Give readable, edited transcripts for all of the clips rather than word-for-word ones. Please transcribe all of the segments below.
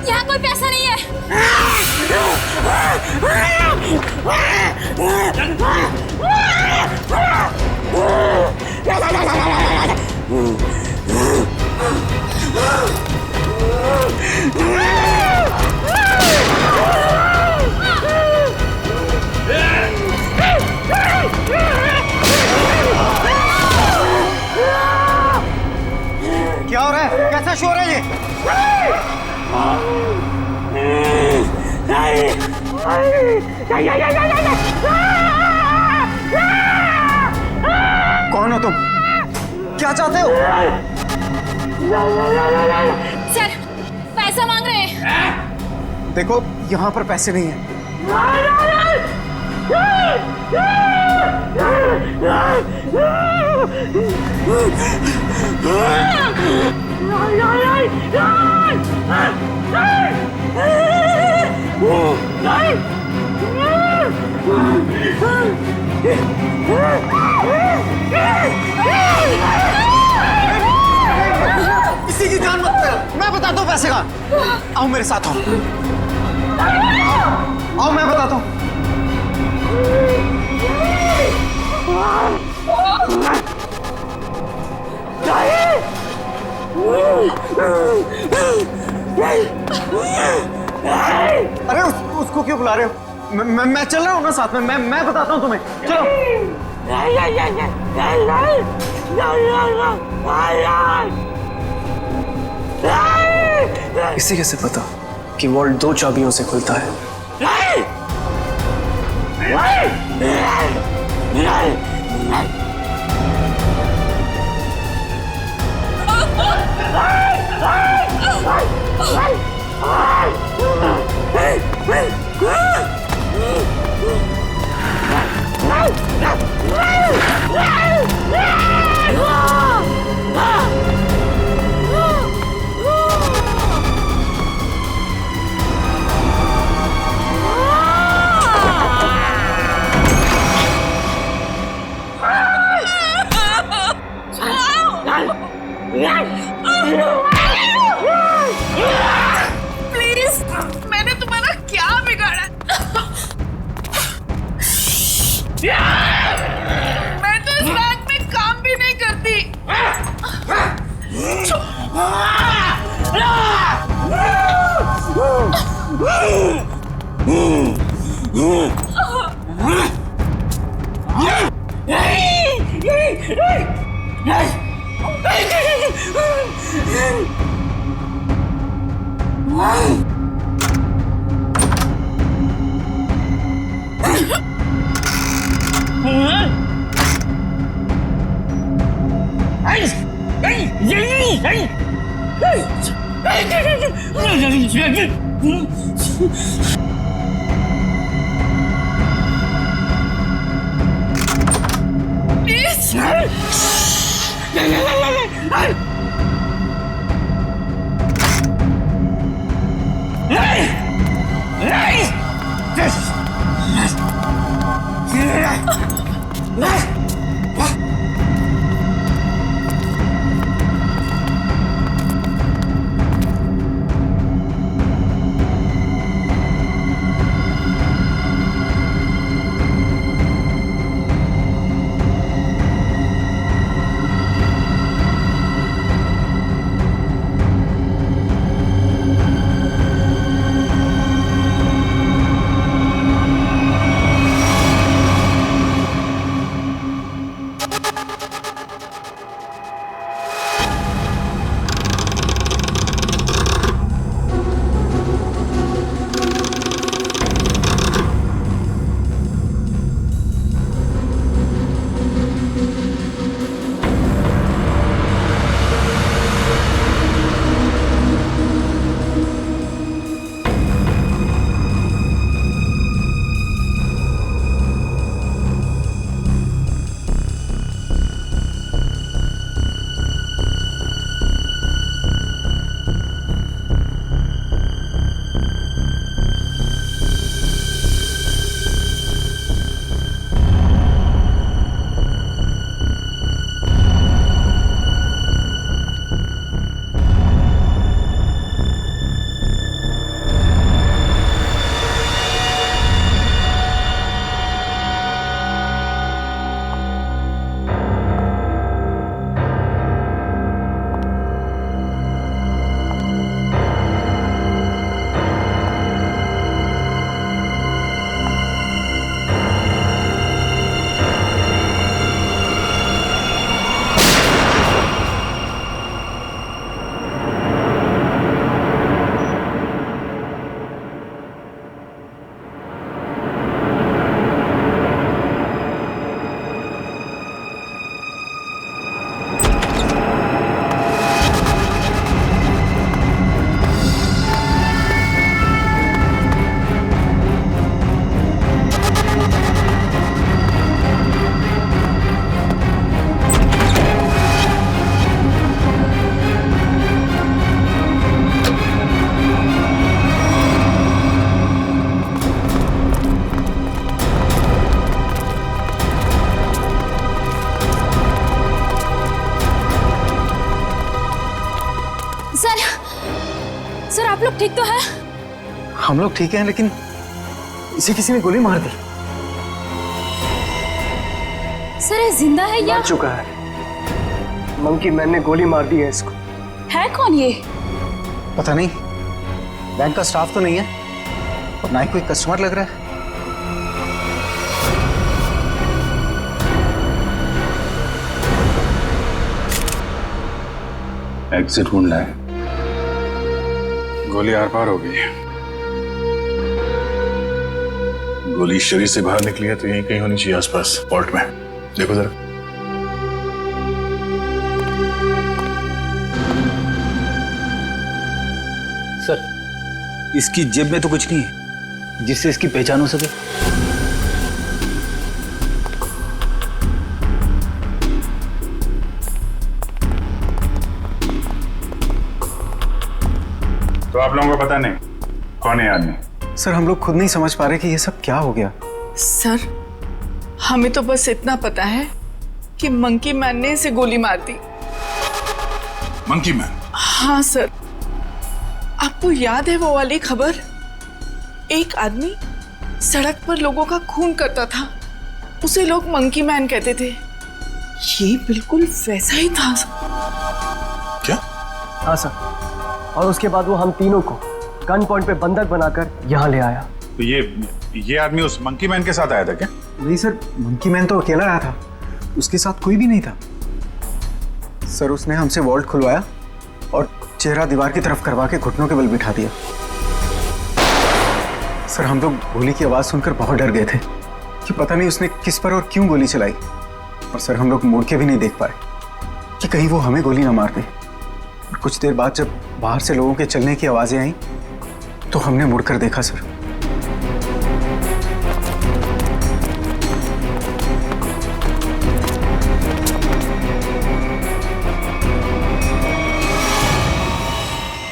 यहाँ कोई पैसा नहीं है। क्या हो रहा है? कैसा शोर है ये? कौन हो तुम? क्या चाहते हो? सर, पैसा मांग रहे हैं। देखो, यहाँ पर पैसे नहीं हैं। किसी की जान मत लेना। मैं बताता हूँ पैसे का। आओ मेरे साथ आओ। आओ मैं बताता हूँ। अरे उसको क्यों बुला रहे हो? मैं चल रहा हूँ ना साथ में। मैं बताता हूँ तुम्हें। चलो। इसे कैसे पता कि वॉल्ट 2 चाबियों से खुलता है? प्लीज, मैंने तुम्हारा क्या बिगाड़ा? मैं तो इस बैंक में काम भी नहीं करती। हम लोग ठीक हैं, लेकिन इसे किसी ने गोली मार दी। सर ये जिंदा है या मर चुका है। मंकी मैन ने गोली मार दी है इसको। है कौन ये? पता नहीं, बैंक का स्टाफ तो नहीं है और ना ही कोई कस्टमर लग रहा है। एग्जिट ढूंढना है। गोली आर पार हो गई है। गोली शरीर से बाहर निकली है तो यहीं कहीं होनी चाहिए आसपास, वॉल्ट में। देखो जरा। सर, इसकी जेब में तो कुछ नहीं है जिससे इसकी पहचान हो सके। तो आप लोगों को पता नहीं कौन है आदमी? सर हम लोग खुद नहीं समझ पा रहे कि ये सब क्या हो गया। सर हमें तो बस इतना पता है कि मंकी मैन ने इसे गोली मार दी। Monkey man? हाँ सर, आपको याद है वो वाली खबर? एक आदमी सड़क पर लोगों का खून करता था, उसे लोग मंकी मैन कहते थे। ये बिल्कुल वैसा ही था। क्या? हाँ सर, और उसके बाद वो हम तीनों को गन पॉइंट पे बंधक बनाकर यहाँ ले आया। तो ये आदमी उस मंकी मैन के साथ आया था क्या? नहीं सर, मंकी मैन तो अकेला आया था, उसके साथ कोई भी नहीं था। सर उसने हमसे वॉल्ट खुलवाया और चेहरा दीवार की तरफ करवा के घुटनों के बल बिठा दिया। सर हम लोग गोली की आवाज सुनकर बहुत डर गए थे कि पता नहीं उसने किस पर और क्यों गोली चलाई। और सर हम लोग मुड़ के भी नहीं देख पाए कि कहीं वो हमें गोली ना मार दे। और कुछ देर बाद जब बाहर से लोगों के चलने की आवाजें आई तो हमने मुड़कर देखा सर।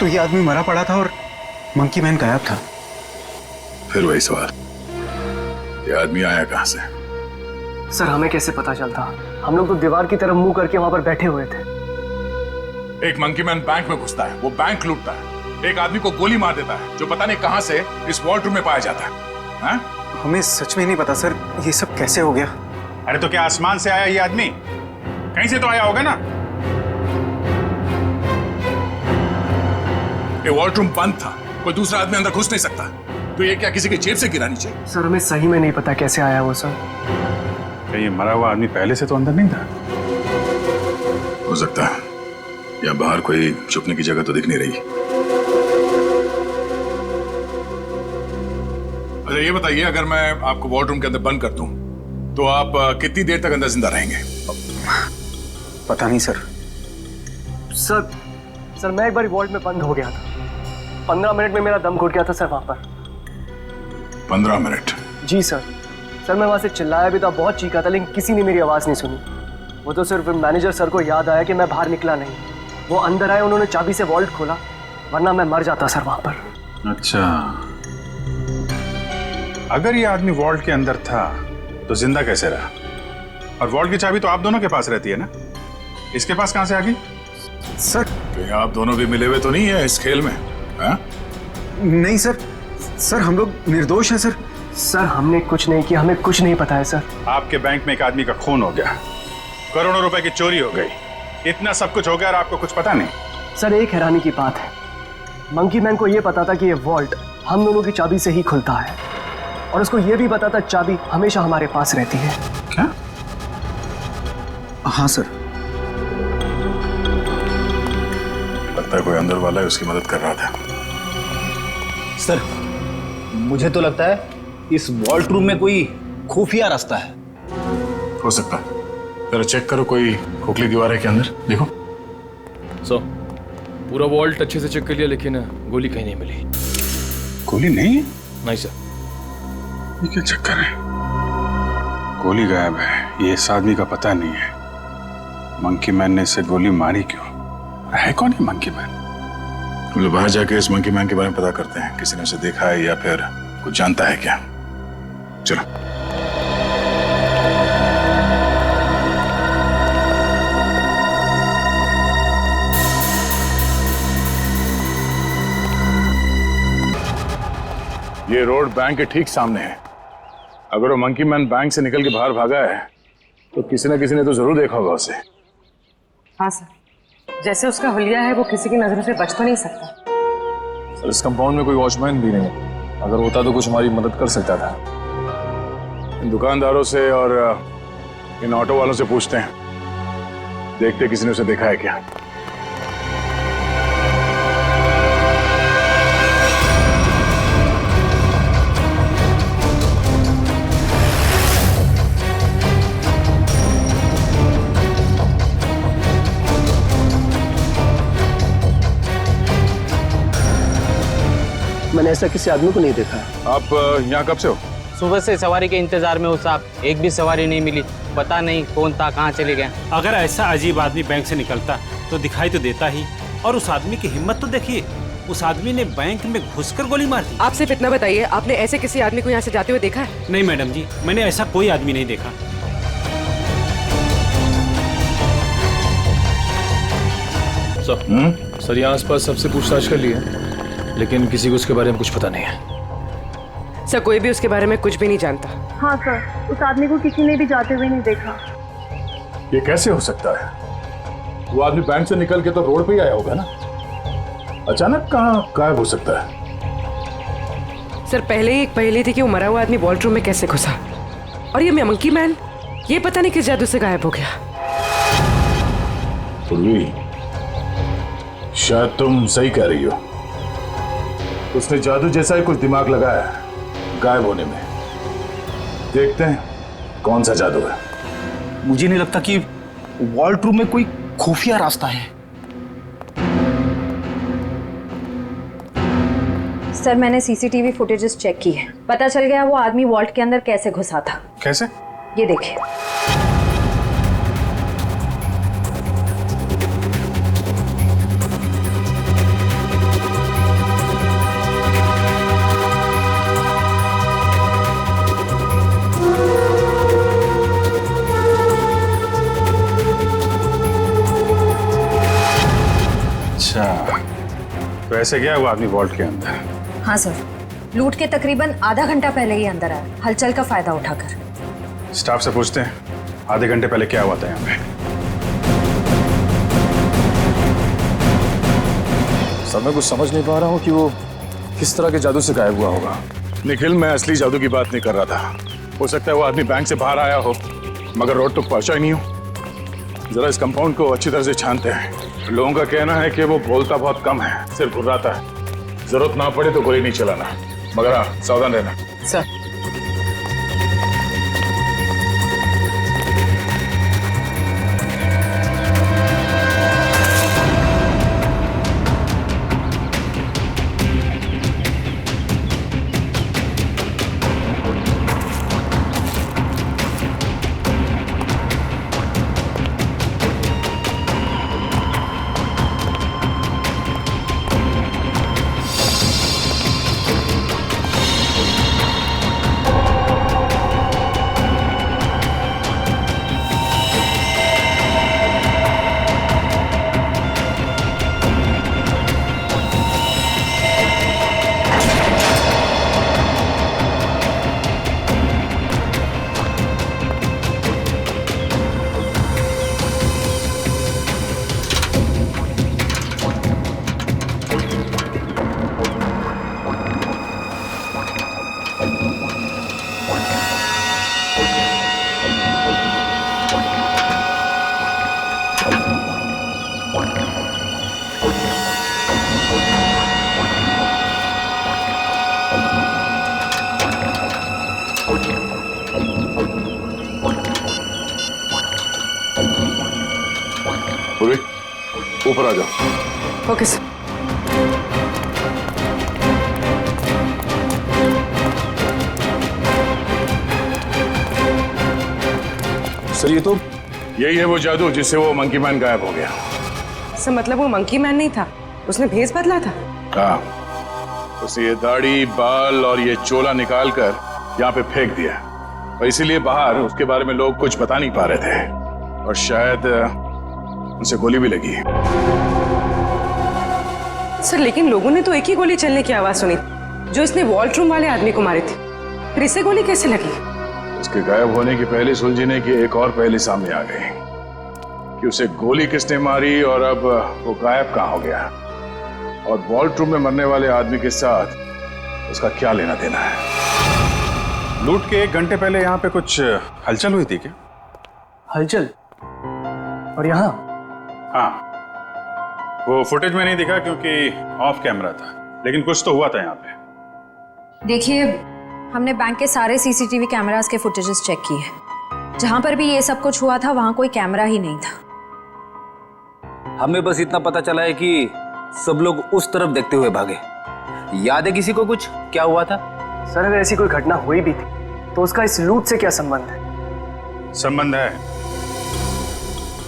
तो ये आदमी मरा पड़ा था और मंकी मैन गायब था। फिर वही सवाल, ये आदमी आया कहां से? सर हमें कैसे पता चलता? हम लोग तो दीवार की तरफ मुंह करके वहां पर बैठे हुए थे। एक मंकी मैन बैंक में घुसता है, वो बैंक लूटता है, एक आदमी को गोली मार देता है जो पता नहीं कहां से इस वॉल्ट रूम में पाया जाता है। हाँ? हमें सच में नहीं पता सर, ये सब कैसे हो गया। अरे तो क्या आसमान से आया ये आदमी? कहीं से तो आया होगा ना। ये वॉल्ट रूम बंद था, कोई दूसरा आदमी अंदर घुस नहीं सकता, तो ये क्या किसी की जेब से गिरा नीचे? सर हमें सही में नहीं पता कैसे आया वो सर। क्या ये मरा हुआ आदमी पहले से तो अंदर नहीं था? हो सकता है, या बाहर कोई छुपने की जगह तो दिख नहीं रही। अच्छा ये बताइए, अगर मैं आपको वॉल्ट रूम के अंदर बंद कर दूं तो आप कितनी देर तक अंदर जिंदा रहेंगे? पता नहीं सर। सर मैं एक बार वॉल्ट में बंद हो गया था, 15 मिनट में मेरा दम घुट गया था सर वहां पर। 15 मिनट? जी सर मैं वहां से चिल्लाया भी था, बहुत चीखा था, लेकिन किसी ने मेरी आवाज नहीं सुनी। वो तो सिर्फ मैनेजर सर को याद आया कि मैं बाहर निकला नहीं। वो अंदर आए, उन्होंने चाबी से वॉल्ट खोला, वरना मैं मर जाता सर वहां पर। अच्छा, अगर ये आदमी वॉल्ट के अंदर था तो जिंदा कैसे रहा? और वॉल्ट की चाबी तो आप दोनों के पास रहती है ना, इसके पास कहां से आ गई? सर कहीं आप दोनों भी मिले हुए तो नहीं है इस खेल में? हाँ? नहीं सर हम लोग निर्दोष हैं सर। सर हमने कुछ नहीं किया, हमें कुछ नहीं पता है सर। आपके बैंक में एक आदमी का खून हो गया, करोड़ों रुपए की चोरी हो गई, इतना सब कुछ हो गया और आपको कुछ पता नहीं? सर एक हैरानी की बात है, मंकी मैन को यह पता था कि ये वॉल्ट हम दोनों की चाबी से ही खुलता है, और उसको यह भी पता था चाबी हमेशा हमारे पास रहती है। क्या? हाँ सर। लगता है कोई अंदर वाला है, उसकी मदद कर रहा था। सर मुझे तो लगता है इस वॉल्ट रूम में कोई खुफिया रास्ता है। हो सकता है, जरा चेक करो, कोई खोखली दीवार है के अंदर, देखो। सो पूरा वॉल्ट अच्छे से चेक कर लिया, लेकिन गोली कहीं नहीं मिली। गोली नहीं है? नहीं सर। ये क्या चक्कर है? गोली गायब है, ये इस आदमी का पता नहीं है। मंकी मैन ने इसे गोली मारी क्यों? है कौन है मंकी मैन? हम लोग बाहर जाके इस मंकी मैन के बारे में पता करते हैं, किसी ने उसे देखा है या फिर कुछ जानता है क्या। चलो। ये रोड बैंक के ठीक सामने है। अगर वो मंकी मैन बैंक से निकल के बाहर भागा है तो किसी न किसी ने तो जरूर देखा होगा उसे। हाँ सर, जैसे उसका हुलिया है वो किसी की नजरों से बच तो नहीं सकता। सर इस कंपाउंड में कोई वॉचमैन भी नहीं है, अगर होता तो कुछ हमारी मदद कर सकता था। इन दुकानदारों से और इन ऑटो वालों से पूछते हैं, देखते किसी ने उसे देखा है क्या। मैंने ऐसा किसी आदमी को नहीं देखा। आप यहाँ कब से हो? सुबह से सवारी के इंतजार में हूँ साहब, एक भी सवारी नहीं मिली। पता नहीं कौन था, कहाँ चले गए। अगर ऐसा अजीब आदमी बैंक से निकलता तो दिखाई तो देता ही। और उस आदमी की हिम्मत तो देखिए, उस आदमी ने बैंक में घुसकर गोली मार दी। आप सिर्फ इतना बताइए, आपने ऐसे किसी आदमी को यहाँ से जाते हुए देखा है? नहीं मैडम जी, मैंने ऐसा कोई आदमी नहीं देखा। सर यहाँ आसपास सबसे पूछताछ कर ली है, लेकिन किसी को उसके बारे में कुछ पता नहीं है। सर कोई भी उसके बारे में कुछ भी नहीं जानता। हाँ सर, उस आदमी को किसी ने भी जाते हुए नहीं देखा। ये कैसे हो सकता है? वो आदमी बैंक से निकल के तो रोड पे ही आया होगा ना, अचानक कहाँ गायब हो सकता है? सर पहले ही एक पहेली थी कि वो मरा हुआ आदमी वॉल्ट रूम में कैसे घुसा, और ये मंकी मैन ये पता नहीं किस जादू से गायब हो गया। पूर्वी, शायद तुम सही कह रही हो। उसने जादू जैसा ही कुछ दिमाग लगाया है गायब होने में। देखते हैं कौन सा जादू है। मुझे नहीं लगता कि वॉल्ट रूम में कोई खुफिया रास्ता है। सर मैंने सीसीटीवी फुटेजेस चेक की है, पता चल गया वो आदमी वॉल्ट के अंदर कैसे घुसा था। कैसे? ये देखिए। तो ऐसे गया वो आदमी वॉल्ट के अंदर? हाँ सर, लूट के तकरीबन आधा घंटा पहले ही अंदर आया, हलचल का फायदा उठाकर। स्टाफ से पूछते हैं आधे घंटे पहले क्या हुआ था यहाँ पे। सर मैं कुछ समझ नहीं पा रहा हूँ कि वो किस तरह के जादू से गायब हुआ होगा। निखिल, मैं असली जादू की बात नहीं कर रहा था। हो सकता है वो आदमी बैंक से बाहर आया हो मगर रोड तक पहुंचा ही नहीं हो। जरा इस कंपाउंड को अच्छी तरह से छानते हैं। लोगों का कहना है कि वो बोलता बहुत कम है, सिर्फ घुर्राता है। जरूरत ना पड़े तो गोली नहीं चलाना, मगर हाँ सावधान रहना। सर ऊपर आ जाओ। Okay sir. सर ये तो यही है वो जादू जिससे वो मंकी मैन गायब हो गया। सर मतलब वो मंकी मैन नहीं था, उसने भेस बदला था। हाँ, उसे ये दाढ़ी बाल और ये चोला निकाल कर यहाँ पे फेंक दिया, और इसीलिए बाहर उसके बारे में लोग कुछ बता नहीं पा रहे थे, और शायद उसे गोली भी लगी। सर लेकिन लोगों ने तो एक ही गोली चलने की आवाज सुनी, जो इसने वॉल्ट्रूम वाले आदमी को मारे थे, फिर इसे गोली कैसे लगी? उसके गायब होने की पहले सुलझने की एक और पहली सामने आ गई कि उसे गोली किसने मारी और अब वो गायब कहाँ हो गया, और वॉल्ट्रूम में मरने वाले आदमी के साथ उसका क्या लेना देना है। लूट के 1 घंटे पहले यहाँ पे कुछ हलचल हुई थी क्या? हलचल? और यहाँ? हाँ, वो फुटेज में नहीं दिखा क्योंकि ऑफ कैमरा था, लेकिन कुछ तो हुआ था यहाँ पे। देखिए, हमने बैंक के सारे सीसीटीवी कैमरास के फुटेजेस चेक किए। जहां पर भी ये सब कुछ हुआ था वहां कोई कैमरा ही नहीं था। हमें बस इतना पता चला है कि सब लोग उस तरफ देखते हुए भागे। याद है किसी को कुछ क्या हुआ था? सर, अगर ऐसी कोई घटना हुई भी थी तो उसका इस लूट से क्या संबंध है? संबंध है।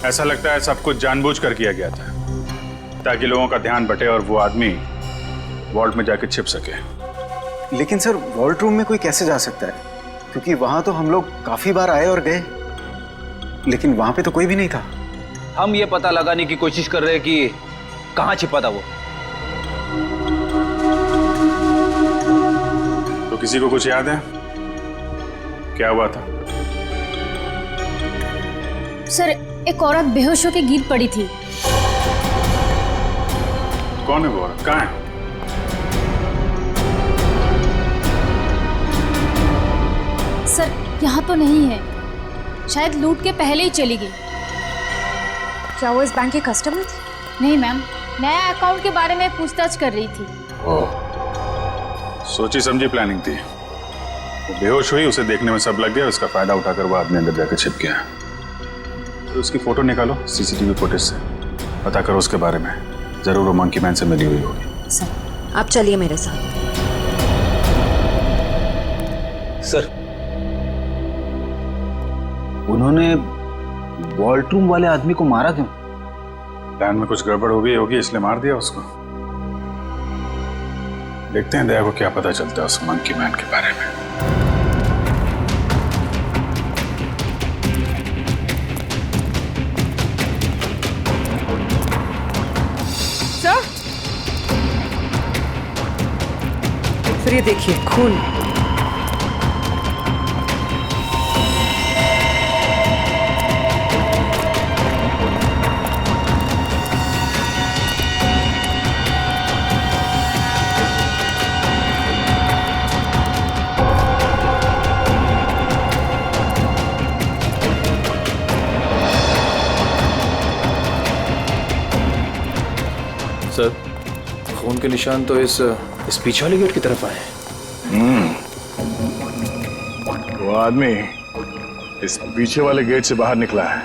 ऐसा लगता है सब कुछ जानबूझकर किया गया था ताकि लोगों का ध्यान बटे और वो आदमी वॉल्ट में जाके छिप सके। लेकिन सर, वॉल्ट रूम में कोई कैसे जा सकता है? क्योंकि वहां तो हम लोग काफी बार आए और गए, लेकिन वहां पे तो कोई भी नहीं था। हम ये पता लगाने की कोशिश कर रहे हैं कि कहाँ छिपा था वो। तो किसी को कुछ याद है क्या हुआ था? सर, एक औरत बेहोश होकर गिर पड़ी थी। कौन है वो औरत? कहाँ है? सर, यहाँ तो नहीं है, शायद लूट के पहले ही चली गई। क्या वो इस बैंक की कस्टमर थी? नहीं मैम, नया अकाउंट के बारे में पूछताछ कर रही थी। ओह, सोची समझी प्लानिंग थी। वो बेहोश हुई, उसे देखने में सब लग गया, उसका फायदा उठाकर वो आदमी अंदर जाकर छिप गया। तो उसकी फोटो निकालो सीसीटीवी फुटेज से, पता करो उसके बारे में। जरूर वो मंकी मैन से मिली हुई होगी। सर, आप चलिए मेरे साथ। सर, उन्होंने वॉल्ट्रूम वाले आदमी को मारा क्यों? प्लान में कुछ गड़बड़ हो गई होगी, इसलिए मार दिया उसको। देखते हैं दया को क्या पता चलता है उस मंकी मैन के बारे में। सर, ये देखिए खून। सर, खून के निशान तो इस पीछे वाले गेट की तरफ आए। वो आदमी इस पीछे वाले गेट से बाहर निकला है,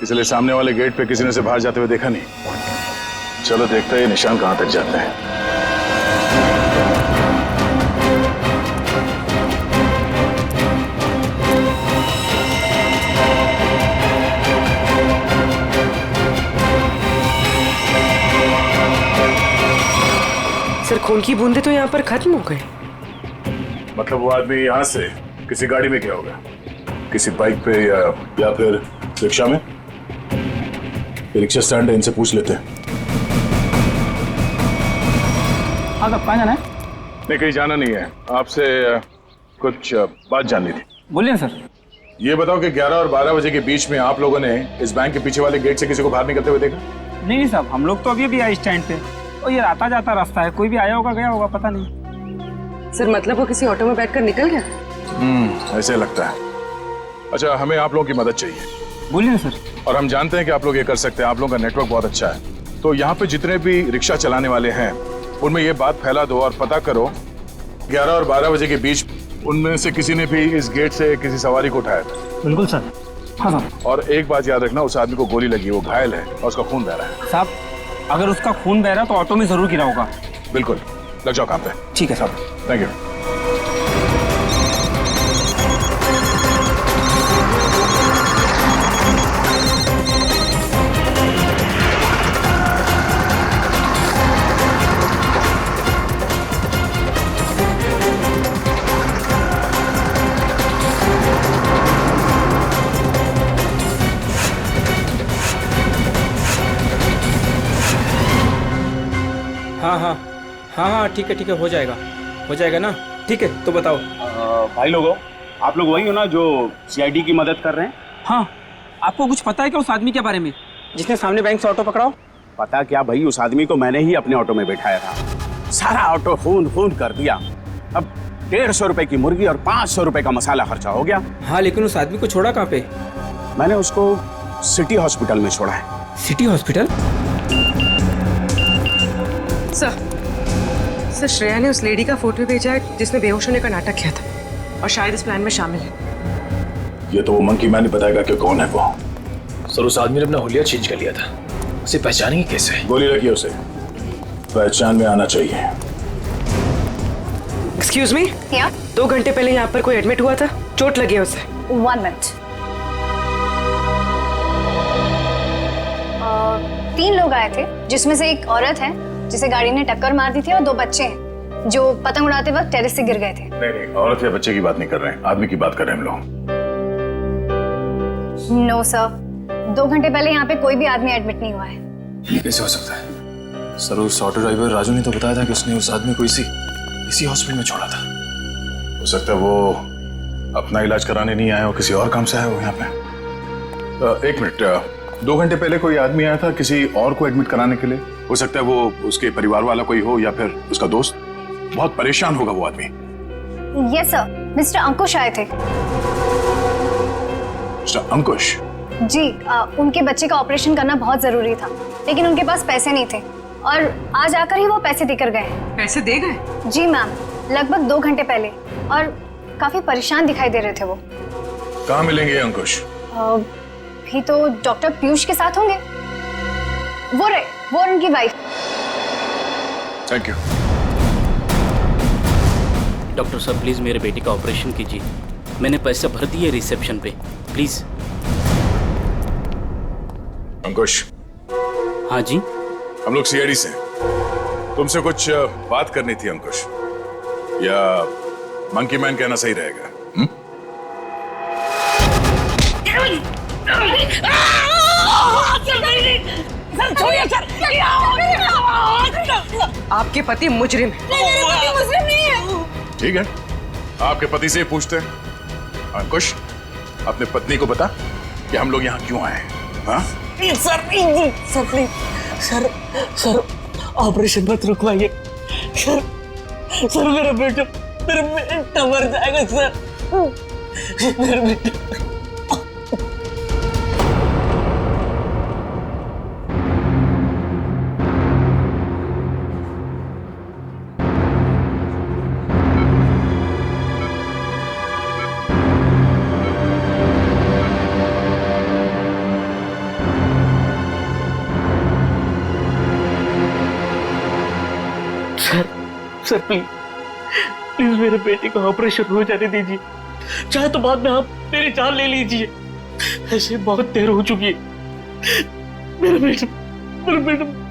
इसलिए सामने वाले गेट पे किसी ने उसे बाहर जाते हुए देखा नहीं। चलो देखते हैं ये निशान कहां तक जाते हैं। सर, खून की बूंदे तो यहाँ पर खत्म हो गए। मतलब वो आदमी यहाँ से किसी गाड़ी में गया होगा, किसी बाइक पे या फिर रिक्शा में। रिक्शा स्टैंड है, इनसे पूछ लेते हैं। हाँ, कब कहाँ जाना है? नहीं, कहीं जाना नहीं है, आपसे कुछ बात जाननी थी। बोलिए सर। ये बताओ कि 11 और 12 बजे के बीच में आप लोगों ने इस बैंक के पीछे वाले गेट से किसी को बाहर निकलते हुए देखा? नहीं साहब, हम लोग तो अभी भी आए स्टैंड पे, और ये आता जाता रास्ता है, कोई भी आया होगा गया होगा, पता नहीं। सर, मतलब वो किसी ऑटो में बैठकर निकल गया? ऐसे लगता है। अच्छा, हमें आप लोगों की मदद चाहिए। बोलिए ना सर। और हम जानते हैं कि आप लोग ये कर सकते हैं, आप लोगों का नेटवर्क बहुत अच्छा है। तो यहाँ पे जितने भी रिक्शा चलाने वाले हैं उनमें ये बात फैला दो और पता करो 11 और 12 बजे के बीच उनमें से किसी ने भी इस गेट से किसी सवारी को उठाया था। बिल्कुल सर। हाँ सर। और एक बात याद रखना, उस आदमी को गोली लगी, वो घायल है और उसका खून बह रहा है। साहब, अगर उसका खून बह रहा तो ऑटो में जरूर गिरा होगा। बिल्कुल, लग जाओ काम पे। ठीक है साहब। Thank you. हाँ हाँ हाँ हाँ, ठीक है हो जाएगा। हो जाएगा ना? ठीक है, तो बताओ। भाई लोगों, आप लोग वही हो ना जो सीआईडी की मदद कर रहे हैं? हाँ, आपको कुछ पता है क्या उस आदमी के बारे में जिसने सामने बैंक से ऑटो पकड़ाओ? पता क्या भाई, उस आदमी को मैंने ही अपने ऑटो में बैठाया था। सारा ऑटो खून खून कर दिया। अब 150 रुपए की मुर्गी और 500 रुपए का मसाला खर्चा हो गया। हाँ, लेकिन उस आदमी को छोड़ा कहाँ पे? मैंने उसको सिटी हॉस्पिटल में छोड़ा है। City hospital? सर श्रेया ने उस लेडी का फोटो भेजा है जिसने बेहोश होने का नाटक किया था और शायद इस प्लान में शामिल है। ये तो वो मंकी मैन ही बताएगा कि कौन है वो। सर उस आदमी ने अपना हुलिया चेंज कर लिया था, उसे पहचानेंगे कैसे? गोली लगी उसे, पहचान में आना चाहिए। एक्सक्यूज मी, 2 घंटे पहले यहाँ पर कोई एडमिट हुआ था, चोट लगी है उसे। 1 मिनट। 3 लोग आए थे, जिसमें से एक औरत है जिसे गाड़ी ने टक्कर मार दी थी और 2 बच्चे हैं जो पतंग उड़ाते वक्त टेरेस से गिर गए थे। नहीं, औरत या बच्चे की बात नहीं कर रहे हैं, आदमी की बात कर रहे हैं हम लोग। नो सर, 2 घंटे पहले यहाँ पे कोई भी आदमी एडमिट नहीं हुआ है। ये कैसे हो सकता है? सर उस ऑटो ड्राइवर राजू ने तो बताया था कि उसने उस आदमी को इसी हॉस्पिटल में छोड़ा था। हो सकता है वो अपना इलाज कराने नहीं आया हो, किसी और काम से आया हो यहाँ पे। 1 मिनट, 2 घंटे पहले कोई आदमी आया था किसी और को एडमिट कराने के लिए। हो सकता है वो उसके परिवार वाला कोई हो या फिर उसका दोस्त। बहुत परेशान होगा वो आदमी। यस सर, मिस्टर अंकुश आए थे। मिस्टर अंकुश? जी, उनके बच्चे का ऑपरेशन करना बहुत जरूरी था, लेकिन उनके पास पैसे नहीं थे और आज आकर ही वो पैसे देकर गए। पैसे दे गए? जी मैम, लगभग 2 घंटे पहले, और काफी परेशान दिखाई दे रहे थे वो। कहाँ मिलेंगे अंकुश? भी तो डॉक्टर पीयूष के साथ होंगे। वो उनकी वाइफ। Thank you. डॉक्टर साहब प्लीज मेरे बेटे का ऑपरेशन कीजिए, मैंने पैसे भर दिए रिसेप्शन पे, प्लीज। अंकुश। हाँ जी। हम लोग सीआईडी से हैं, तुमसे कुछ बात करनी थी अंकुश, या मंकी मैन कहना सही रहेगा? आपके पति मुजरिम है। ठीक है, आपके पति से पूछते हैं। अंकुश, अपने पत्नी को बता कि हम लोग यहाँ क्यों आए हैं। हाँ? सर ऑपरेशन मत रुकवाइए सर, मेरा बेटा मर जाएगा सर, मेरा बेटा। सर प्लीज मेरे बेटे का ऑपरेशन हो जाने दीजिए, चाहे तो बाद में आप मेरी जान ले लीजिए, ऐसे बहुत देर हो चुकी है। मेरा बेटा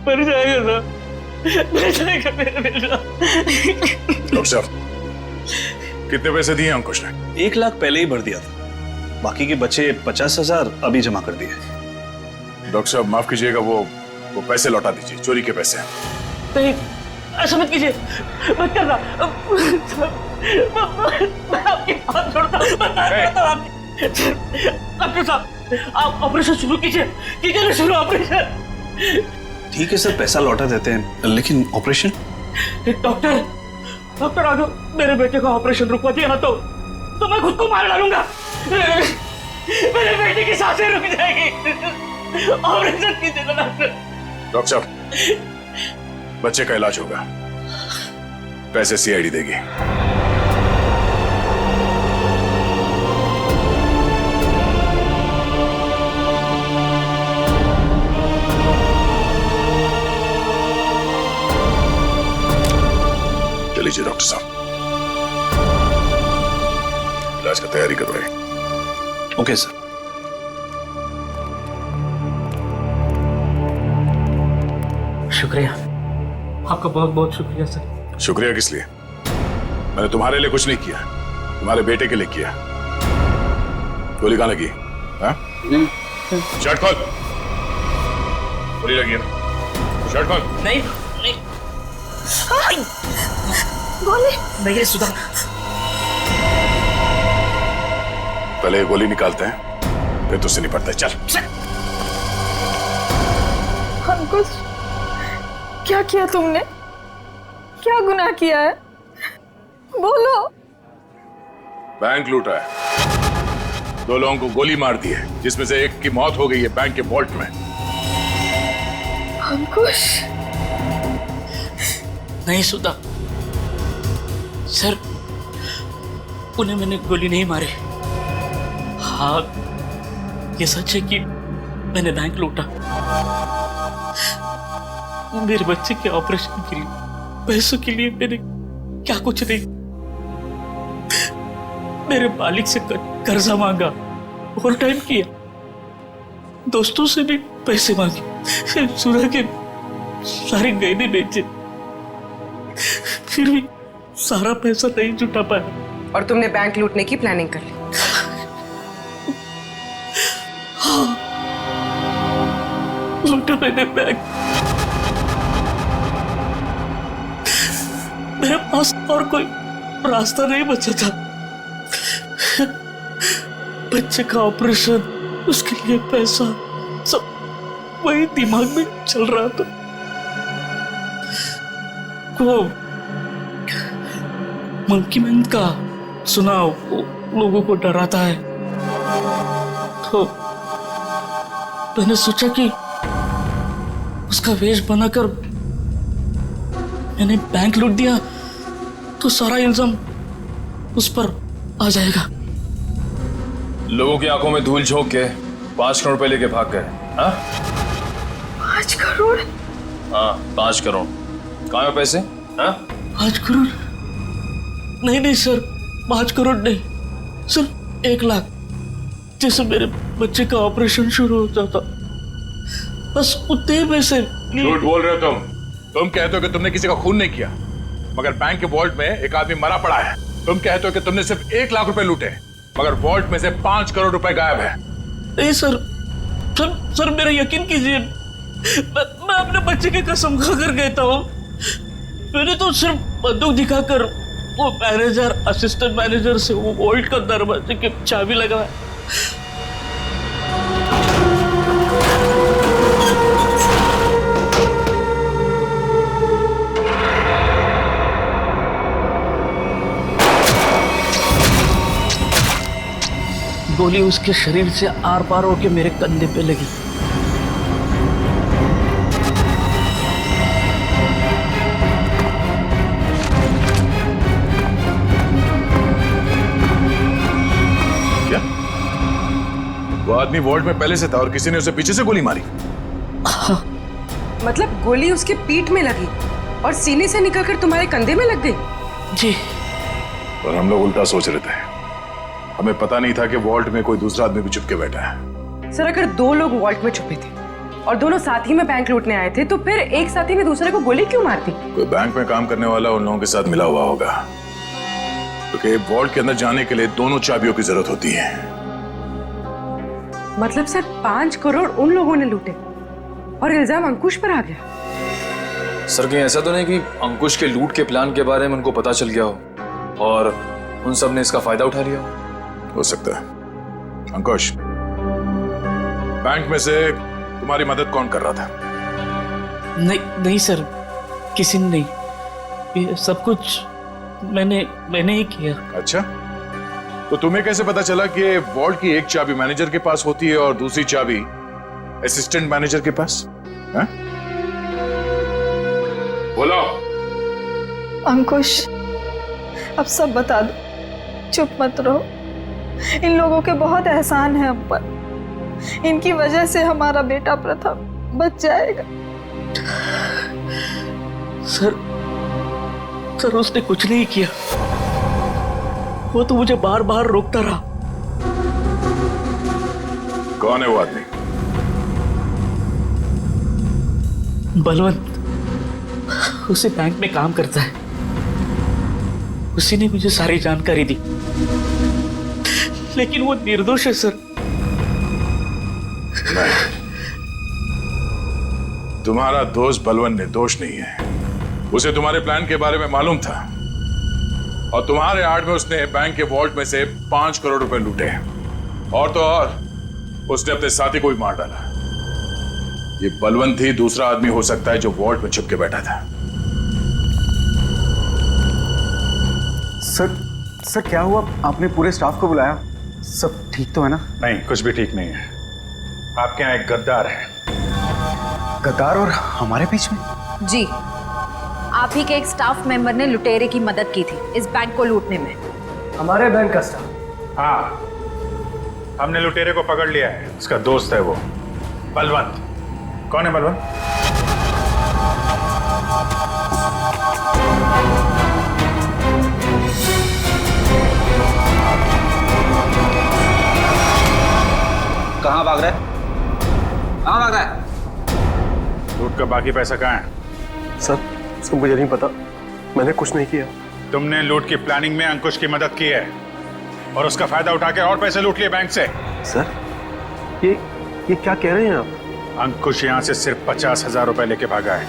मर जाएगा सर, मर जाएगा मेरा बेटा। डॉक्टर साहब, कितने पैसे दिए अंकुश ने? 1 लाख पहले ही भर दिया था, बाकी के बचे 50,000 अभी जमा कर दिए। डॉक्टर साहब माफ कीजिएगा, वो पैसे लौटा दीजिए, चोरी के पैसे हैं। नहीं, ऐसा मत कीजिए, मत करना। मैं आपके हाथ जोड़ता हूं, डॉक्टर साहब आप ऑपरेशन शुरू कीजिए ना, शुरू ऑपरेशन। ठीक है सर, पैसा लौटा देते हैं, लेकिन ऑपरेशन? डॉक्टर अगर मेरे बेटे का ऑपरेशन रुकवा दिया ना तो मैं खुद को मार डालूंगा। मेरे बेटे की सांसें रुक जाएगी। ऑपरेशन कीजिए ना डॉक्टर साहब, बच्चे का इलाज होगा, पैसे सीआईडी देगी। चलिए डॉक्टर साहब, इलाज का तैयारी कर रहे हैं। Okay sir. शुक्रिया, आपका बहुत बहुत शुक्रिया सर। शुक्रिया किस लिए? मैंने तुम्हारे लिए कुछ नहीं किया, तुम्हारे बेटे के लिए किया। गोली कहाँ लगी? शर्ट खोल। गोली लगी है, शर्ट खोल। नहीं गोली नहीं है सुधा। पहले ये गोली निकालते हैं, फिर तुझसे निपटते हैं। चल। अंकुश, क्या किया तुमने? क्या गुनाह किया है? बोलो। बैंक लूटा है, 2 लोगों को गोली मार दी है, जिसमें से एक की मौत हो गई है बैंक के वॉल्ट में। अंकुश। नहीं सुधा सर, उन्हें मैंने गोली नहीं मारी। हाँ, ये सच है कि मैंने बैंक लूटा। मेरे बच्चे के ऑपरेशन के लिए, पैसों के लिए मैंने क्या कुछ नहीं, मेरे मालिक से कर्जा मांगा, ओवर टाइम किया, दोस्तों से भी पैसे मांगे, सुना के सारे गहने बेचे, फिर भी सारा पैसा नहीं जुटा पाया। और तुमने बैंक लूटने की प्लानिंग कर ली? हाँ, लूटा मैंने बैंक। मेरे पास और कोई रास्ता नहीं बचा था। बच्चे का ऑपरेशन, उसके लिए पैसा, सब वही दिमाग में चल रहा था। वो मंकी मैन का सुना, लोगों को डराता है, तो मैंने सोचा कि उसका वेश बनाकर मैंने बैंक लूट दिया तो सारा इल्जाम उस पर आ जाएगा। लोगों की आंखों में धूल झोंक के 5 करोड़ रुपए लेके भाग गए। हाँ 5 करोड़? हाँ 5 करोड़। कहाँ है पैसे? हाँ 5 करोड़ नहीं सर, 5 करोड़ नहीं, सिर्फ 1 लाख। जैसे मेरे बच्चे का ऑपरेशन शुरू हो जाता, बस उतने पैसे। झूठ बोल रहे हो तुम कहते हो कि तुमने किसी का खून नहीं किया, मगर बैंक के वॉल्ट में एक आदमी मरा पड़ा है। तुम कहते हो कि तुमने सिर्फ 1 लाख रुपए लूटे, मगर वॉल्ट में से 5 करोड़ रुपए गायब है। नहीं सर मेरा यकीन कीजिए, मैं अपने बच्चे की कसम खाकर कहता हूँ, मैंने तो सिर्फ बंदूक दिखाकर वो मैनेजर, असिस्टेंट मैनेजर से वो वॉल्ट का दरवाजे की चाबी लगाया। गोली उसके शरीर से आर पार होकर मेरे कंधे पे लगी। क्या? वो आदमी वॉल्ट में पहले से था और किसी ने उसे पीछे से गोली मारी? मतलब गोली उसके पीठ में लगी और सीने से निकलकर तुम्हारे कंधे में लग गई? जी। और हम लोग उल्टा सोच रहे थे, हमें पता नहीं था कि वॉल्ट में कोई दूसरा आदमी भी छुप के बैठा है। सर अगर 2 लोग वॉल्ट में छुपे थे और दोनों साथ ही में बैंक लूटने आए थे, तो फिर एक साथी ने दूसरे को गोली क्यों मार दी? कोई बैंक में काम करने वाला उन लोगों के साथ मिला हुआ होगा, क्योंकि वॉल्ट के अंदर जाने के लिए दोनों चाबियों की जरूरत होती है। मतलब सर 5 करोड़ उन लोगों ने लूटे और इल्जाम अंकुश पर आ गया? सर कहीं ऐसा तो नहीं कि अंकुश के लूट के प्लान के बारे में उनको पता चल गया हो और उन सब ने इसका फायदा उठा लिया हो सकता है। अंकुश, बैंक में से तुम्हारी मदद कौन कर रहा था? नहीं सर, किसी ने नहीं, ये सब कुछ मैंने ही किया। अच्छा, तो तुम्हें कैसे पता चला कि वॉल्ट की एक चाबी मैनेजर के पास होती है और दूसरी चाबी असिस्टेंट मैनेजर के पास? है? बोलो। अंकुश, अब सब बता दो, चुप मत रहो। इन लोगों के बहुत एहसान है हम पर, इनकी वजह से हमारा बेटा प्रथम बच जाएगा। सर उसने कुछ नहीं किया, वो तो मुझे बार बार रोकता रहा। कौन है वो आदमी? बलवंत, उसी बैंक में काम करता है, उसी ने मुझे सारी जानकारी दी, लेकिन वो निर्दोष है सर। नहीं, तुम्हारा दोस्त बलवंत निर्दोष नहीं है। उसे तुम्हारे प्लान के बारे में मालूम था, और तुम्हारे आड़ में उसने बैंक के वॉल्ट में से 5 करोड़ रुपए लूटे। और तो और उसने अपने साथी को भी मार डाला। ये बलवंत ही दूसरा आदमी हो सकता है जो वॉल्ट में छुप के बैठा था। सर क्या हुआ? आपने पूरे स्टाफ को बुलाया? सब ठीक तो है ना? नहीं, कुछ भी ठीक नहीं है। आपके यहाँ एक गद्दार है। गद्दार? और हमारे बीच में? जी, आप ही के एक स्टाफ मेंबर ने लुटेरे की मदद की थी इस बैंक को लूटने में। हमारे बैंक का स्टाफ? हाँ, हमने लुटेरे को पकड़ लिया है। उसका दोस्त है वो बलवंत। कौन है बलवंत? कहाँ भाग रहा है? कहाँ भाग रहा है? लूट का बाकी पैसा कहाँ है? सर मुझे नहीं पता, मैंने कुछ नहीं किया। तुमने लूट की प्लानिंग में अंकुश की मदद की है और उसका फायदा उठा के और पैसे लूट लिए बैंक से। सर ये क्या कह रहे हैं आप? अंकुश यहाँ से सिर्फ 50,000 रुपए लेके भागा है।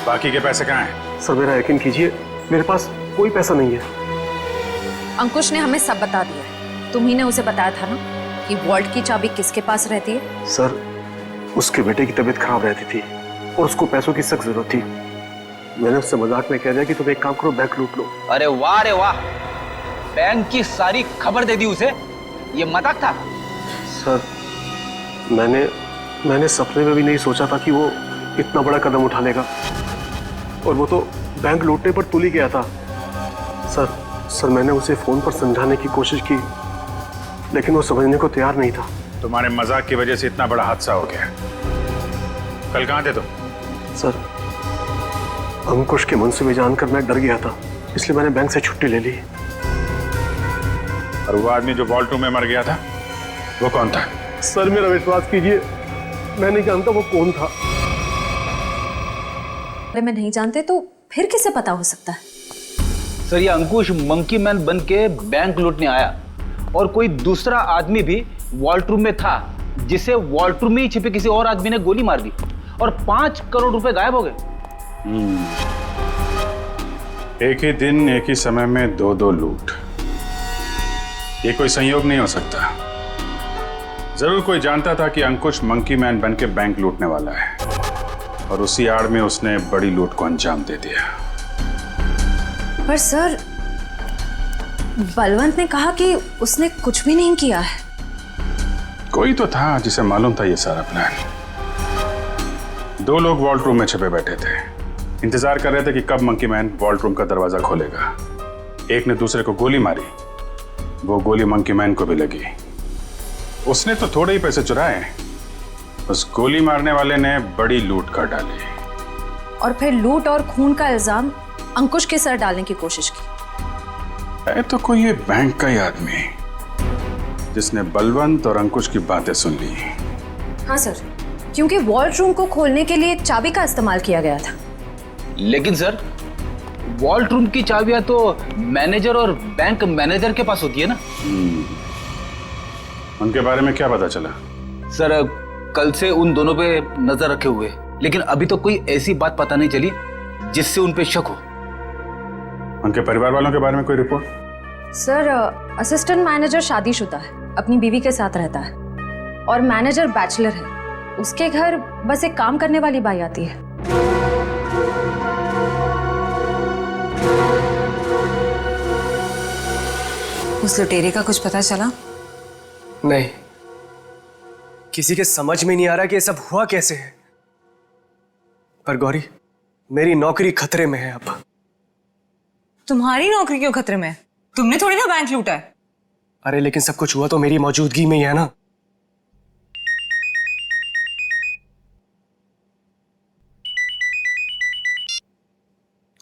बाकी के पैसे कहाँ हैं? सर मेरा यकीन कीजिए, मेरे पास कोई पैसा नहीं है। अंकुश ने हमें सब बता दिया है। तुम ही ने उसे बताया था ना कि वॉल्ट की चाबी किसके पास रहती है? सर उसके बेटे की तबीयत खराब रहती थी और उसको पैसों की सख्त जरूरत थी। मैंने उससे मजाक में कह दिया कि तुम एक काम करो, बैंक लूट लो। अरे वाह रे वाह, बैंक की सारी खबर दे दी उसे। ये मजाक था? सर मैंने सपने में भी नहीं सोचा था कि वो इतना बड़ा कदम उठा लेगा। और वो तो बैंक लूटने पर तुल ही गया था। सर मैंने उसे फोन पर समझाने की कोशिश की, लेकिन वो समझने को तैयार नहीं था। तुम्हारे मजाक की वजह से इतना बड़ा हादसा हो गया। कल कहाँ थे तुम? सर अंकुश के मंसूबे जानकर मैं डर गया था, इसलिए मैंने बैंक से छुट्टी ले ली। और वो आदमी जो वॉल्ट रूम में मर गया था, वो कौन था? सर मेरा विश्वास कीजिए, मैं नहीं जानता वो कौन था। अरे मैं नहीं जानते तो फिर किसे पता हो सकता है? सर ये अंकुश मंकी मैन बन के बैंक लूटने आया और कोई दूसरा आदमी भी वॉल्ट रूम में था, जिसे वॉल्ट रूम में ही छिपे किसी और आदमी ने गोली मार दी और 5 करोड़ रुपए गायब हो गए। एक ही दिन एक ही समय में दो लूट, ये कोई संयोग नहीं हो सकता। जरूर कोई जानता था कि अंकुश मंकी मैन बन के बैंक लूटने वाला है और उसी आड़ में उसने बड़ी लूट को अंजाम दे दिया। पर सर बलवंत ने कहा कि उसने कुछ भी नहीं किया है। कोई तो था जिसे मालूम था ये सारा प्लान। 2 लोग वॉल्ट रूम में छिपे बैठे थे, इंतजार कर रहे थे कि कब मंकी मैन वॉल्ट रूम का दरवाजा खोलेगा। एक ने दूसरे को गोली मारी, वो गोली मंकी मैन को भी लगी। उसने तो थोड़े ही पैसे चुराए, उस गोली मारने वाले ने बड़ी लूट कर डाली और फिर लूट और खून का इल्जाम अंकुश के सर डालने की कोशिश की। है तो कोई ये बैंक का ही आदमी जिसने बलवंत और अंकुश की बातें सुन ली। हाँ सर, क्योंकि वॉल्ट रूम को खोलने के लिए चाबी का इस्तेमाल किया गया था। लेकिन सर वॉल्ट रूम की चाबियां तो मैनेजर और बैंक मैनेजर के पास होती है ना। उनके बारे में क्या पता चला? सर कल से उन दोनों पे नजर रखे हुए, लेकिन अभी तो कोई ऐसी बात पता नहीं चली जिससे उन पे शक हो। उनके परिवार वालों के बारे में कोई रिपोर्ट? सर असिस्टेंट मैनेजर शादीशुदा है, अपनी बीवी के साथ रहता है और मैनेजर बैचलर है। उसके घर बस एक काम करने वाली बाई आती है। उस लुटेरे का कुछ पता चला? नहीं, किसी के समझ में नहीं आ रहा कि ये सब हुआ कैसे है। पर गौरी, मेरी नौकरी खतरे में है अब। तुम्हारी नौकरी क्यों खतरे में? तुमने थोड़ी ना बैंक लूटा है। अरे लेकिन सब कुछ हुआ तो मेरी मौजूदगी में ही है ना।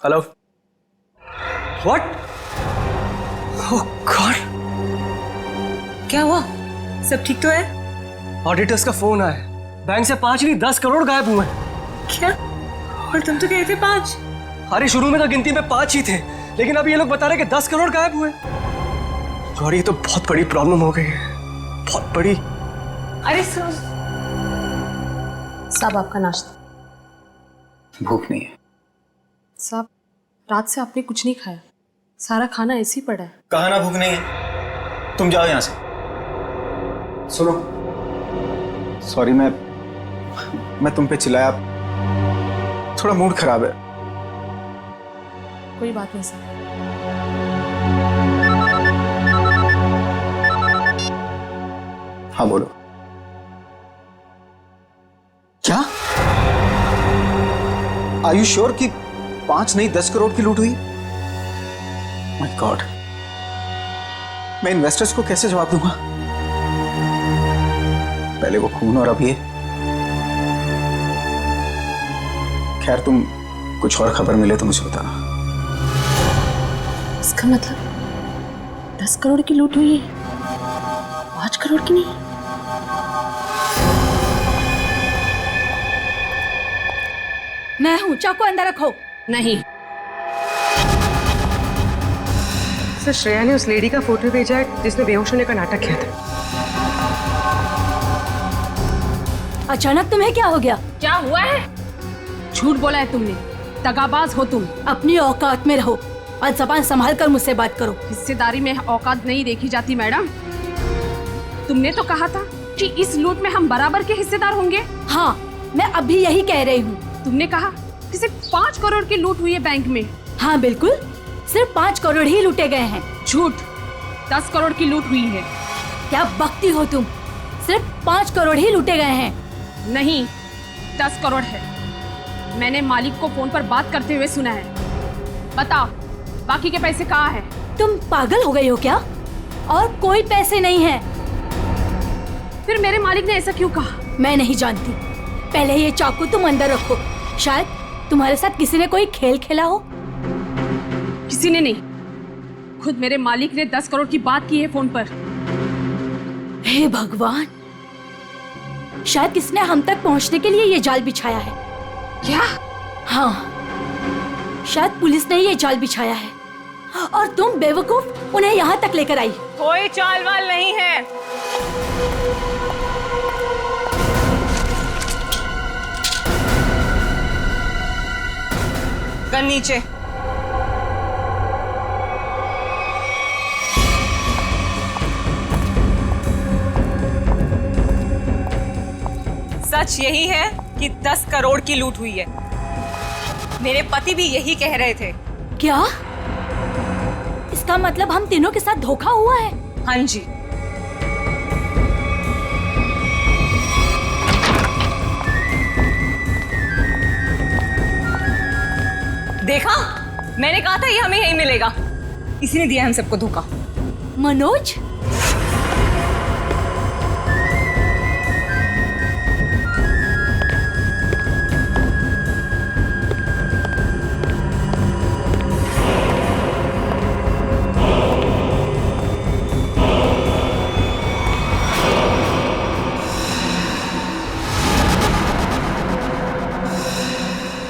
Hello, what? ओह गॉड, क्या हुआ? सब ठीक तो है? ऑडिटर्स का फोन आया, बैंक से 5 नहीं 10 करोड़ गायब हुए हैं। क्या? और तुम तो कह रहे थे 5। अरे शुरू में तो गिनती में 5 ही थे, लेकिन अभी ये लोग बता रहे कि 10 करोड़ गायब हुए। गौरी, ये तो बहुत बड़ी प्रॉब्लम हो गई है, बहुत बड़ी। अरे साहब आपका नाश्ता। भूख नहीं है। साहब, रात से आपने कुछ नहीं खाया, सारा खाना ऐसे ही पड़ा है। कहा ना भूख नहीं है, तुम जाओ यहां से। सुनो, सॉरी, मैं तुम पे चिल्लाया, थोड़ा मूड खराब है। कोई बात नहीं सर। हाँ बोलो। क्या? आर यू श्योर कि 5 नहीं 10 करोड़ की लूट हुई? माय गॉड, मैं इन्वेस्टर्स को कैसे जवाब दूंगा? पहले वो खून और अब ये। खैर, तुम कुछ और खबर मिले तो मुझे बताना। इसका मतलब 10 करोड़ की लूट हुई है, 5 करोड़ की नहीं। मैं हूं, चाकू अंदर रखो। नहीं। सर, श्रेया ने उस लेडी का फोटो भेजा है जिसने बेहोश होने का नाटक किया था। अचानक तुम्हें क्या हो गया? क्या हुआ है? झूठ बोला है तुमने, दगाबाज हो तुम। अपनी औकात में रहो और जबान संभाल कर मुझसे बात करो। हिस्सेदारी में औकात नहीं देखी जाती मैडम। तुमने तो कहा था कि इस लूट में हम बराबर के हिस्सेदार होंगे। हाँ, मैं अभी यही कह रही हूँ। तुमने कहा कि सिर्फ 5 करोड़ की लूट हुई है बैंक में। हाँ बिल्कुल, सिर्फ 5 करोड़ ही लूटे गए हैं। झूठ, 10 करोड़ की लूट हुई है। क्या बकती हो तुम? सिर्फ 5 करोड़ ही लूटे गए हैं। नहीं, 10 करोड़ है। मैंने मालिक को फोन पर बात करते हुए सुना है। बताओ, बाकी के पैसे कहाँ हैं? तुम पागल हो गई हो क्या? और कोई पैसे नहीं है। फिर मेरे मालिक ने ऐसा क्यों कहा? मैं नहीं जानती। पहले ये चाकू तुम अंदर रखो। शायद तुम्हारे साथ किसी ने कोई खेल खेला हो। किसी ने नहीं, खुद मेरे मालिक ने 10 करोड़ की बात की है फोन पर। हे भगवान, शायद किसने हम तक पहुंचने के लिए ये जाल बिछाया है। क्या? हाँ, शायद पुलिस ने ये जाल बिछाया है और तुम बेवकूफ उन्हें यहाँ तक लेकर आई। कोई चाल वाल नहीं है। गन नीचे। सच यही है कि 10 करोड़ की लूट हुई है। मेरे पति भी यही कह रहे थे। क्या? इसका मतलब हम तीनों के साथ धोखा हुआ है? हाँ जी। देखा, मैंने कहा था ये हमें यही मिलेगा। इसी ने दिया हम सबको धोखा। मनोज,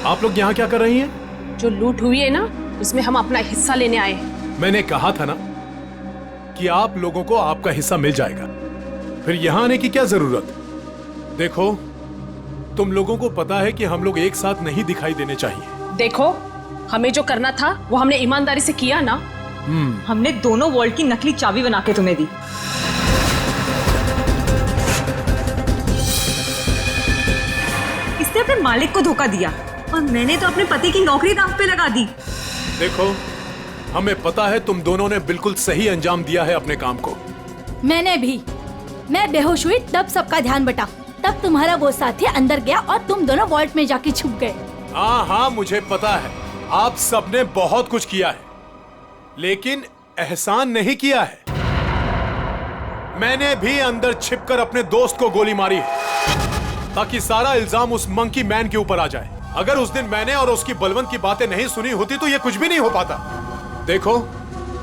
आप लोग यहाँ क्या कर रही हैं? जो लूट हुई है ना, उसमें हम अपना हिस्सा लेने आए हैं। मैंने कहा था ना कि आप लोगों को आपका हिस्सा मिल जाएगा, फिर यहाँ आने की क्या जरूरत? देखो, तुम लोगों को पता है कि हम लोग एक साथ नहीं दिखाई देने चाहिए। देखो, हमें जो करना था वो हमने ईमानदारी से किया ना। हमने दोनों वॉल्ट की नकली चाबी बना के तुम्हें दी। इसने अपने मालिक को धोखा दिया और मैंने तो अपने पति की नौकरी दांव पे लगा दी। देखो, हमें पता है तुम दोनों ने बिल्कुल सही अंजाम दिया है अपने काम को। मैंने भी। मैं बेहोश हुई तब सबका ध्यान बटा। तब तुम्हारा वो साथी अंदर गया और तुम दोनों वॉल्ट में जाके छुप गए। हाँ हाँ, मुझे पता है आप सबने बहुत कुछ किया है, लेकिन एहसान नहीं किया है। मैंने भी अंदर छिपकर अपने दोस्त को गोली मारी है ताकि सारा इल्जाम उस मंकी मैन के ऊपर आ जाए। अगर उस दिन मैंने और उसकी बलवंत की बातें नहीं सुनी होती तो ये कुछ भी नहीं हो पाता। देखो,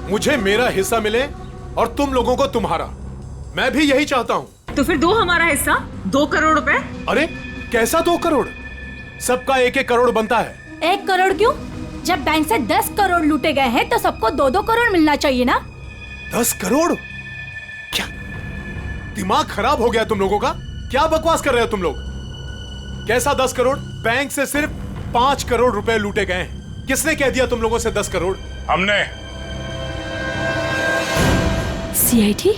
मुझे मेरा हिस्सा मिले और तुम लोगों को तुम्हारा। मैं भी यही चाहता हूँ। तो फिर दो हमारा हिस्सा, 2 करोड़ रुपए। अरे कैसा 2 करोड़? सबका 1-1 करोड़ बनता है। 1 करोड़ क्यों? जब बैंक से 10 करोड़ लूटे गए हैं तो सबको 2-2 करोड़ मिलना चाहिए ना। 10 करोड़? क्या दिमाग खराब हो गया तुम लोगों का? क्या बकवास कर रहे हो तुम लोग? कैसा 10 करोड़? बैंक से सिर्फ 5 करोड़ रुपए लूटे गए हैं। किसने कह दिया तुम लोगों से 10 करोड़? हमने। सीआईडी?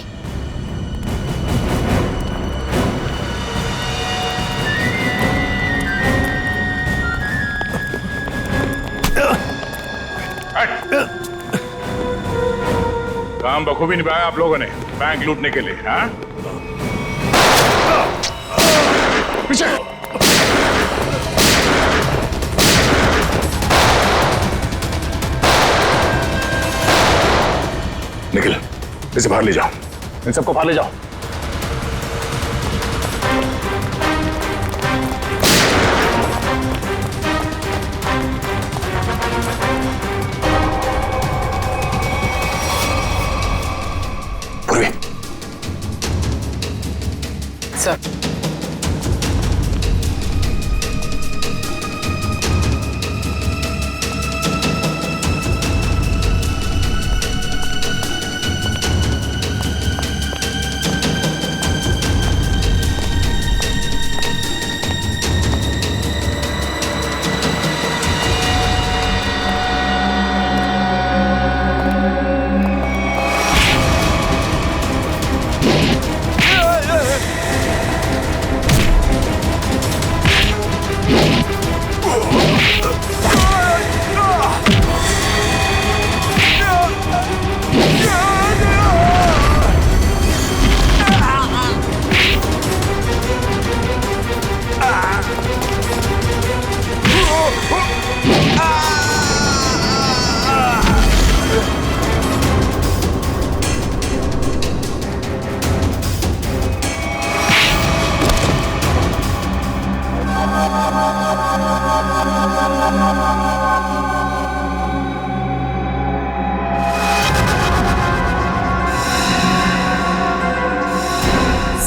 काम बखूबी निभाया आप लोगों ने बैंक लूटने के लिए। हाँ, पीछे। निखिल, इसे बाहर ले जाओ, इन सबको बाहर ले जाओ। Sir,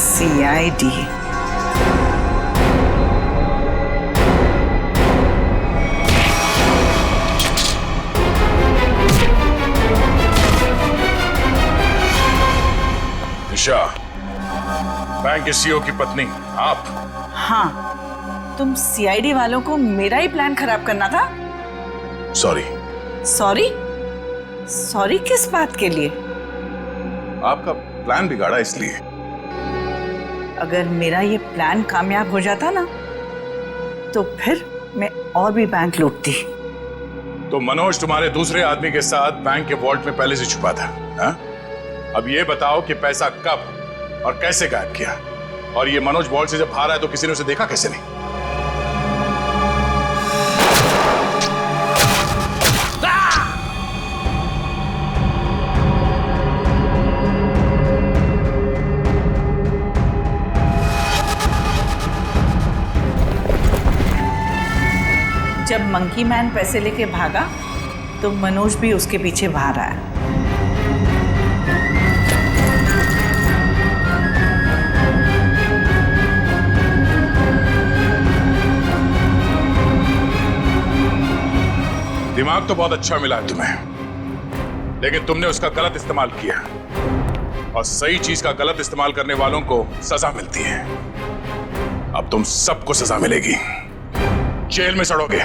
CID. निशा, बैंक के सीईओ की पत्नी आप? हाँ, तुम सीआईडी वालों को मेरा ही प्लान खराब करना था। सॉरी। सॉरी? सॉरी किस बात के लिए? आपका प्लान बिगाड़ा इसलिए। अगर मेरा ये प्लान कामयाब हो जाता ना, तो फिर मैं और भी बैंक लूटती। तो मनोज तुम्हारे दूसरे आदमी के साथ बैंक के वॉल्ट में पहले से छुपा था। हा? अब ये बताओ कि पैसा कब और कैसे गायब किया? और ये मनोज वॉल्ट से जब बाहर आया तो किसी ने उसे देखा कैसे नहीं? जब मंकी मैन पैसे लेके भागा तो मनोज भी उसके पीछे बाहर आया। दिमाग तो बहुत अच्छा मिला है तुम्हें, लेकिन तुमने उसका गलत इस्तेमाल किया, और सही चीज का गलत इस्तेमाल करने वालों को सजा मिलती है। अब तुम सबको सजा मिलेगी, जेल में सड़ोगे।